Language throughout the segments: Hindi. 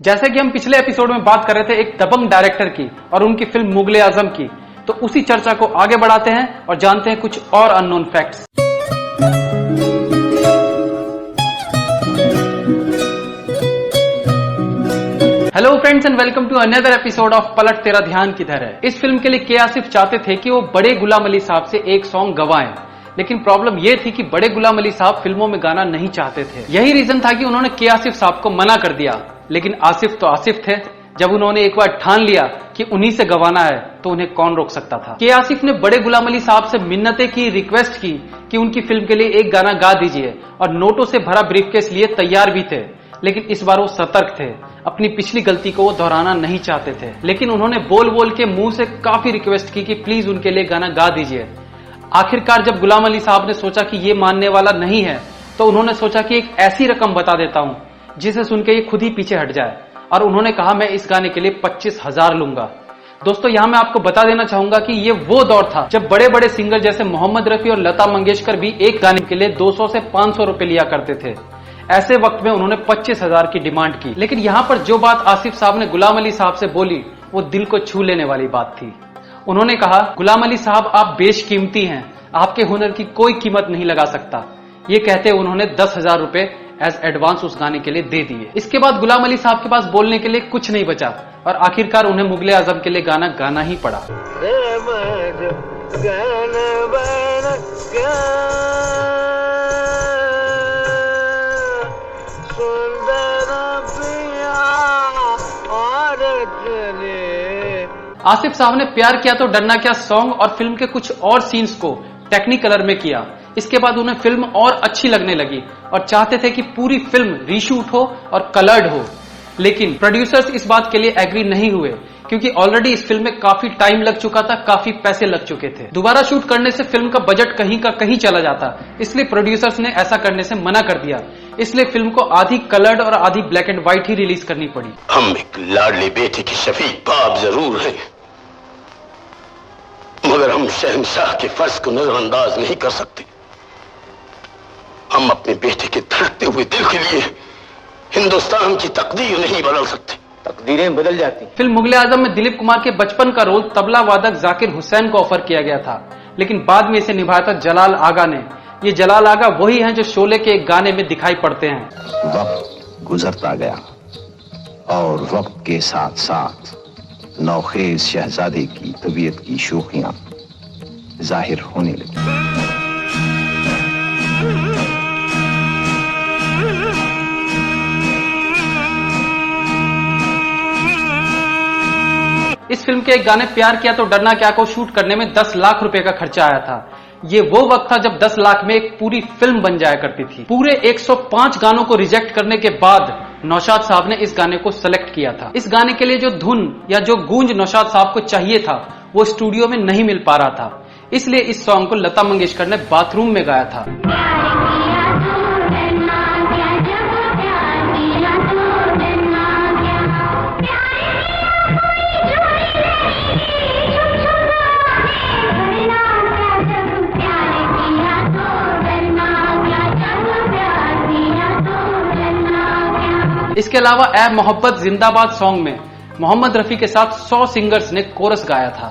जैसे कि हम पिछले एपिसोड में बात कर रहे थे एक दबंग डायरेक्टर की और उनकी फिल्म मुगले आजम की, तो उसी चर्चा को आगे बढ़ाते हैं और जानते हैं कुछ और unknown facts. Hello friends and welcome to another episode of पलट तेरा ध्यान किधर है। इस फिल्म के लिए के आसिफ चाहते थे कि वो बड़े गुलाम अली साहब से एक सॉन्ग गवाएं, लेकिन प्रॉब्लम ये थी कि बड़े गुलाम अली साहब फिल्मों में गाना नहीं चाहते थे। यही रीजन था कि उन्होंने के आसिफ साहब को मना कर दिया, लेकिन आसिफ तो आसिफ थे। जब उन्होंने एक बार ठान लिया कि उन्हीं से गवाना है तो उन्हें कौन रोक सकता था। के आसिफ ने बड़े गुलाम अली साहब से मिन्नतें की, रिक्वेस्ट की कि उनकी फिल्म के लिए एक गाना गा दीजिए और नोटों से भरा ब्रीफकेस लिए तैयार भी थे, लेकिन इस बार वो सतर्क थे। अपनी पिछली गलती को वो दोहराना नहीं चाहते थे, लेकिन उन्होंने बोल बोल के मुंह से काफी रिक्वेस्ट की कि प्लीज उनके लिए गाना गा दीजिए। आखिरकार जब गुलाम अली साहब ने सोचा कि ये मानने वाला नहीं है, तो उन्होंने सोचा कि एक ऐसी रकम बता देता हूं जिसे सुन के ये खुद ही पीछे हट जाए, और उन्होंने कहा मैं इस गाने के लिए 25,000 लूंगा। दोस्तों यहां मैं आपको बता देना चाहूंगा कि ये वो दौर था जब बड़े बड़े सिंगर जैसे मोहम्मद रफी और लता मंगेशकर भी एक गाने के लिए 200 से 500 रुपए लिया करते थे। ऐसे वक्त में उन्होंने 25,000 की डिमांड की। लेकिन यहां पर जो बात आसिफ साहब ने गुलाम अली साहब से बोली वो दिल को छू लेने वाली बात थी। उन्होंने कहा, गुलाम अली साहब आप बेशकीमती हैं, आपके हुनर की कोई कीमत नहीं लगा सकता। ये कहते उन्होंने 10,000 रुपए एज एडवांस उस गाने के लिए दे दिए। इसके बाद गुलाम अली साहब के पास बोलने के लिए कुछ नहीं बचा और आखिरकार उन्हें मुगले आजम के लिए गाना गाना ही पड़ा। आसिफ साहब ने प्यार किया तो डरना क्या सॉन्ग और फिल्म के कुछ और सीन्स को टेक्निकलर में किया। इसके बाद उन्हें फिल्म और अच्छी लगने लगी और चाहते थे कि पूरी फिल्म रीशूट हो और कलर्ड हो, लेकिन प्रोड्यूसर्स इस बात के लिए एग्री नहीं हुए क्योंकि ऑलरेडी इस फिल्म में काफी टाइम लग चुका था, काफी पैसे लग चुके थे। दोबारा शूट करने से फिल्म का बजट कहीं का कहीं चला जाता, इसलिए प्रोड्यूसर्स ने ऐसा करने से मना कर दिया। इसलिए फिल्म को आधी कलर्ड और आधी black and white he release करनी पड़ी। हम एक लाडली बेटे की शफीक बाप जरूर हैं, मगर हम शहंशाह के फर्ज को नजरअंदाज नहीं कर सकते। हम अपने बेटे के धड़कते हुए दिल के लिए हिंदुस्तान की तकदीर नहीं बदल सकते, तकदीरें बदल जाती। फिल्म मुगले आजम में दिलीप कुमार के बचपन का रोल तबला वादक जाकिर हुसैन को ऑफर किया गया था, लेकिन बाद में इसे निभाया था जलाल आगा ने। ये जलाल आगा वही हैं जो शोले के एक गाने में दिखाई पड़ते हैं। वक्त गुजरता गया और वक्त के साथ साथ नौखेज शहजादे की तबीयत की शोखियां जाहिर होने लगी। इस फिल्म के एक गाने प्यार किया तो डरना क्या को शूट करने में 10 लाख रुपए का खर्चा आया था। ये वो वक्त था जब 10 लाख में एक पूरी फिल्म बन जाया करती थी। पूरे 105 गानों को रिजेक्ट करने के बाद नौशाद साहब ने इस गाने को सेलेक्ट किया था। इस गाने के लिए जो धुन या जो गूंज नौशाद साहब को चाहिए था वो स्टूडियो में नहीं मिल पा रहा था, इसलिए इस सॉन्ग को लता मंगेशकर ने बाथरूम में गाया था। इसके अलावा ऐ मोहब्बत जिंदाबाद सॉन्ग में मोहम्मद रफी के साथ 100 सिंगर्स ने कोरस गाया था।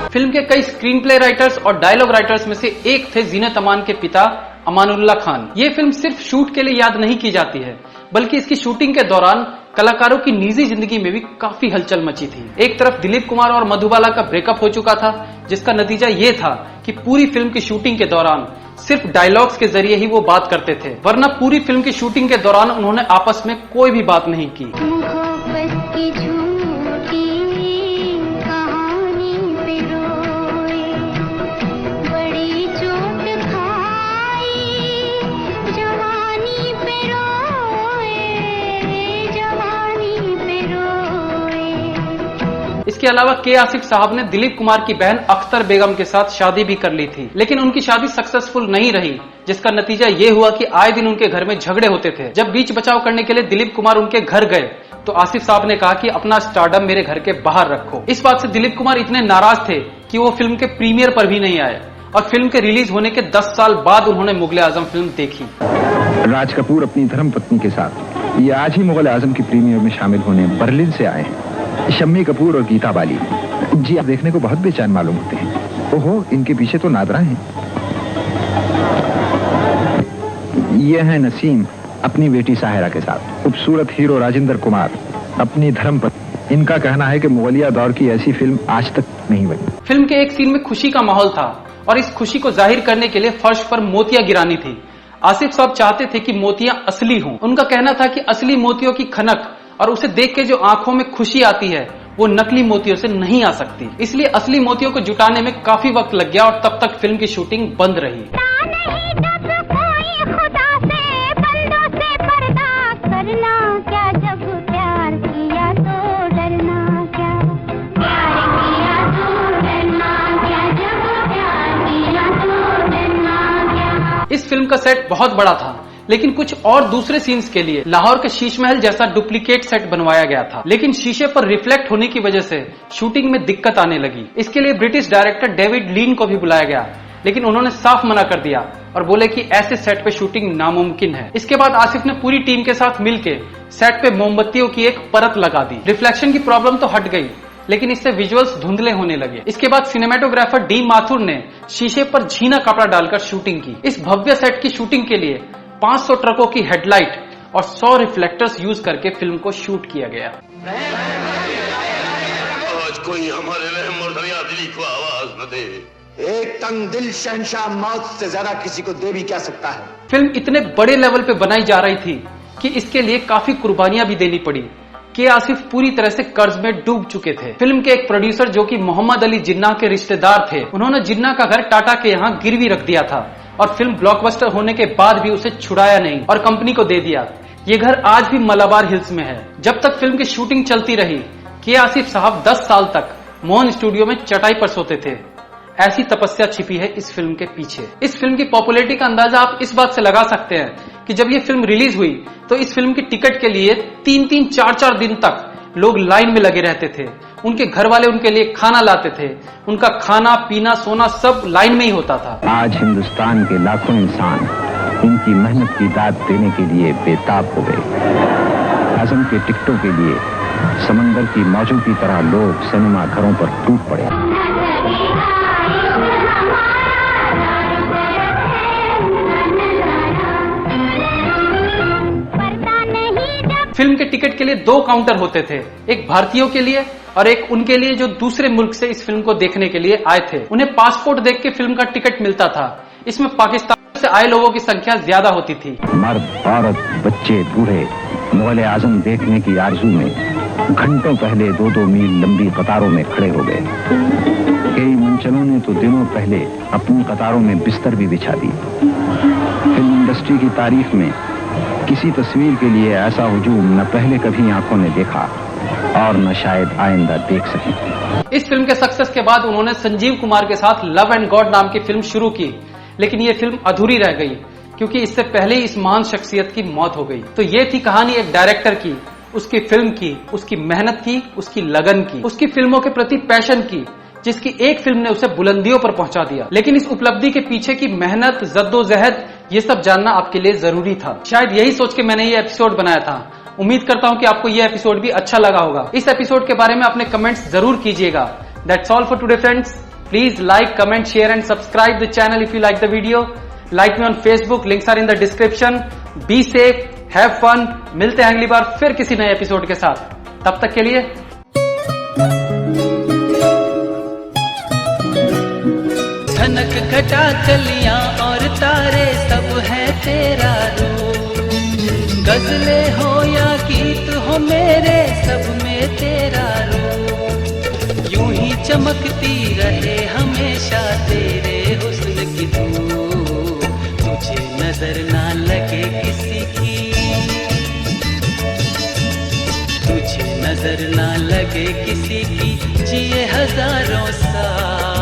फिल्म के कई स्क्रीन प्ले राइटर्स और डायलॉग राइटर्स में से एक थे जीनत अमान के पिता अमानुल्ला खान। ये फिल्म सिर्फ शूट के लिए याद नहीं की जाती है, बल्कि इसकी शूटिंग के दौरान कलाकारों की निजी जिंदगी में भी काफी हलचल मची थी। एक तरफ दिलीप कुमार और मधुबाला का ब्रेकअप हो चुका था, जिसका नतीजा ये था कि पूरी फिल्म की शूटिंग के दौरान सिर्फ डायलॉग्स के जरिए ही वो बात करते थे, वरना पूरी फिल्म की शूटिंग के दौरान उन्होंने आपस में कोई भी बात नहीं की। इसके अलावा के आसिफ साहब ने दिलीप कुमार की बहन अख्तर बेगम के साथ शादी भी कर ली थी, लेकिन उनकी शादी सक्सेसफुल नहीं रही, जिसका नतीजा ये हुआ कि आए दिन उनके घर में झगड़े होते थे। जब बीच बचाव करने के लिए दिलीप कुमार उनके घर गए तो आसिफ साहब ने कहा कि अपना स्टारडम मेरे घर के बाहर रखो। इस बात से दिलीप कुमार इतने नाराज थे कि वो फिल्म के प्रीमियर पर भी नहीं आए और फिल्म के रिलीज होने के 10 साल बाद उन्होंने मुगल आजम फिल्म देखी। राज कपूर अपनी धर्मपत्नी के साथ ये आज ही मुगल आजम की प्रीमियर में शामिल होने बर्लिन से आए हैं। शम्मी कपूर और गीता बाली जी आप देखने को बहुत बेचैन मालूम होते हैं। ओहो, इनके पीछे तो नादरा हैं। ये है नसीम अपनी बेटी साहिरा के साथ। खूबसूरत हीरो राजेंद्र कुमार अपनी धर्मपत्नी। इनका कहना है कि मुगलिया दौर की ऐसी फिल्म आज तक नहीं बनी। फिल्म के एक सीन में खुशी का माहौल था और इस खुशी को जाहिर करने के लिए फर्श पर मोतियां गिरानी थी। आसिफ साहब चाहते थे कि मोतियां असली हों। उनका कहना था कि असली मोतियों की खनक और उसे देख के जो आंखों में खुशी आती है वो नकली मोतियों से नहीं आ सकती। इसलिए असली मोतियों को जुटाने में काफी वक्त लग गया और तब तक फिल्म की शूटिंग बंद रही। इस फिल्म का सेट बहुत बड़ा था, लेकिन कुछ और दूसरे सीन्स के लिए लाहौर के शीश महल जैसा डुप्लीकेट सेट बनवाया गया था, लेकिन शीशे पर रिफ्लेक्ट होने की वजह से शूटिंग में दिक्कत आने लगी। इसके लिए ब्रिटिश डायरेक्टर डेविड लीन को भी बुलाया गया, लेकिन उन्होंने साफ मना कर दिया और बोले कि ऐसे सेट पे शूटिंग नामुमकिन है। इसके बाद आसिफ ने पूरी टीम के साथ मिलकर सेट पे मोमबत्तियों की एक परत लगा दी। रिफ्लेक्शन की प्रॉब्लम तो हट गई, लेकिन इससे विजुअल्स धुंधले होने लगे। इसके बाद सिनेमेटोग्राफर डी माथुर ने शीशे पर झीना कपड़ा डालकर शूटिंग की। इस भव्य सेट की शूटिंग के लिए 500 ट्रकों की हेडलाइट और 100 रिफ्लेक्टर्स यूज करके फिल्म को शूट किया गया। आज कोई हमारे रहम और दरिया दिली को आवाज न दे। एक तंग दिल शहंशाह मौत से ज्यादा किसी को दे भी क्या सकता है। फिल्म इतने बड़े लेवल पे बनाई जा रही थी कि इसके लिए काफी कुर्बानियां भी देनी पड़ी। के आसिफ पूरी तरह से कर्ज में डूब चुके थे। फिल्म के एक प्रोड्यूसर जो कि मोहम्मद अली जिन्ना के रिश्तेदार थे, उन्होंने जिन्ना का घर टाटा के यहाँ गिरवी रख दिया था और फिल्म ब्लॉकबस्टर होने के बाद भी उसे छुड़ाया नहीं और कंपनी को दे दिया। ये घर आज भी मलाबार हिल्स में है। जब तक फिल्म की शूटिंग चलती रही, के आसिफ साहब 10 साल तक मोहन स्टूडियो में चटाई पर सोते थे। ऐसी तपस्या छिपी है इस फिल्म के पीछे। इस फिल्म की पॉपुलैरिटी का अंदाजा आप इस बात से लगा सकते हैं कि जब ये फिल्म रिलीज हुई तो इस फिल्म की टिकट के लिए 3-3, 4-4 दिन तक लोग लाइन में लगे रहते थे। उनके घर वाले उनके लिए खाना लाते थे। उनका खाना पीना सोना सब लाइन में ही होता था। आज हिंदुस्तान के लाखों इंसान इनकी मेहनत की दाद देने के लिए बेताब हो गए। आजम के टिकटों के लिए समंदर की मौजों की तरह लोग सिनेमा घरों पर टूट पड़े। फिल्म के टिकट के लिए 2 काउंटर होते थे, एक भारतीयों के लिए और एक उनके लिए जो दूसरे मुल्क से इस फिल्म को देखने के लिए आए थे। उन्हें पासपोर्ट देख के फिल्म का टिकट मिलता था। इसमें पाकिस्तान से आए लोगों की संख्या ज्यादा होती थी। मर्द, औरत, बच्चे, बूढ़े मुगल आजम देखने की आरजू में घंटों पहले 2-2 मील लंबी कतारों में खड़े हो गए। कई मंचलों ने तो दिनों पहले अपनी कतारों में बिस्तर भी बिछा दी। फिल्म इंडस्ट्री की तारीख में किसी तस्वीर के लिए ऐसा हुजूम न पहले कभी आंखों ने देखा और न शायद आइंदा देख सके। इस फिल्म के सक्सेस के बाद उन्होंने संजीव कुमार के साथ लव एंड गॉड नाम की फिल्म शुरू की, लेकिन ये फिल्म अधूरी रह गई क्योंकि इससे पहले ही इस महान शख्सियत की मौत हो गई। तो ये थी कहानी एक डायरेक्टर की, उसकी फिल्म की, उसकी मेहनत की, उसकी लगन की, उसकी फिल्मों के प्रति पैशन की, जिसकी एक फिल्म ने उसे बुलंदियों पर पहुंचा दिया। लेकिन इस उपलब्धि के पीछे की मेहनत, जद्दोजहद, ये सब जानना आपके लिए जरूरी था। शायद यही सोच के मैंने ये एपिसोड बनाया था। उम्मीद करता हूं कि आपको ये एपिसोड भी अच्छा लगा होगा। इस एपिसोड के बारे में अपने कमेंट्स जरूर कीजिएगा। That's all for today friends. Please like, comment, share and subscribe the channel if you like the video. Like me on Facebook, links are in the description. Be safe, have fun. मिलते हैं अगली बार फिर किसी नए एपिसोड के साथ। तब तक के लिए झनक घटा कलियां और तारे सब है तेरा रूप। गजले हो या गीत हो मेरे सब में तेरा रूप। यूं ही चमकती रहे हमेशा तेरे हुस्न की धूप। तुझे नजर ना लगे किसी की, तुझे नजर ना लगे किसी की जिए हजारों साल।